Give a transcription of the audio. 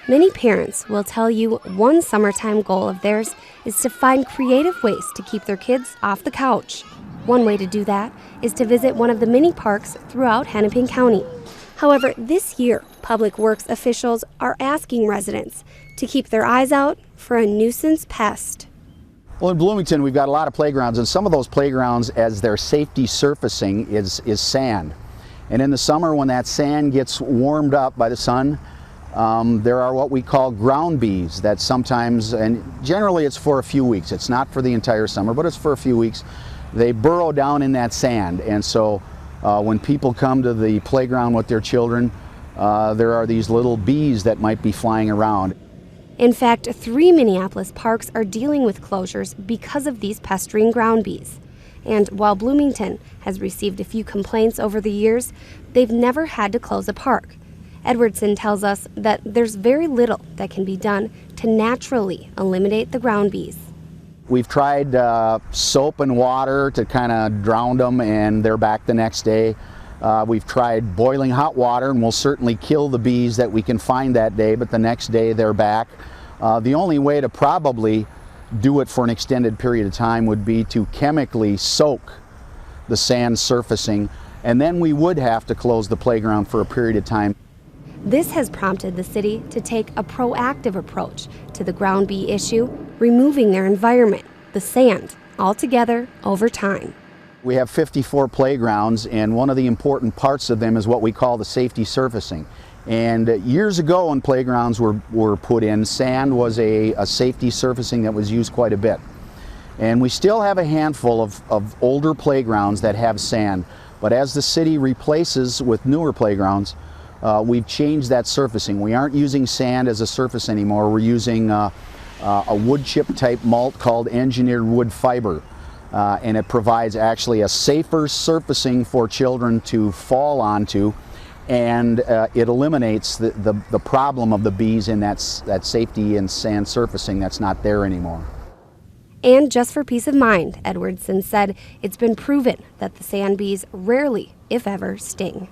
Many parents will tell you one summertime goal of theirs is to find creative ways to keep their kids off the couch. One way to do that is to visit one of the mini parks throughout Hennepin County. However, this year, Public Works officials are asking residents to keep their eyes out for a nuisance pest. Well, in Bloomington, we've got a lot of playgrounds, and some of those playgrounds, as their safety surfacing, is sand. And in the summer, when that sand gets warmed up by the sun, there are what we call ground bees that sometimes, and generally it's for a few weeks, it's not for the entire summer, but it's for a few weeks, they burrow down in that sand. And so when people come to the playground with their children, there are these little bees that might be flying around. In fact, 3 Minneapolis parks are dealing with closures because of these pestering ground bees. And while Bloomington has received a few complaints over the years, they've never had to close a park. Edwardson tells us that there's very little that can be done to naturally eliminate the ground bees. We've tried soap and water to kind of drown them, and they're back the next day. We've tried boiling hot water, and we'll certainly kill the bees that we can find that day, but the next day they're back. The only way to probably do it for an extended period of time would be to chemically soak the sand surfacing, and then we would have to close the playground for a period of time. This has prompted the city to take a proactive approach to the ground bee issue, removing their environment, the sand, altogether over time. We have 54 playgrounds, and one of the important parts of them is what we call the safety surfacing. And years ago when playgrounds were put in, sand was a safety surfacing that was used quite a bit. And we still have a handful of older playgrounds that have sand, but as the city replaces with newer playgrounds, we've changed that surfacing. We aren't using sand as a surface anymore. We're using a wood chip type mulch called engineered wood fiber. And it provides actually a safer surfacing for children to fall onto, and it eliminates the problem of the bees in that safety and sand surfacing that's not there anymore. And just for peace of mind, Edwardson said it's been proven that the sand bees rarely, if ever, sting.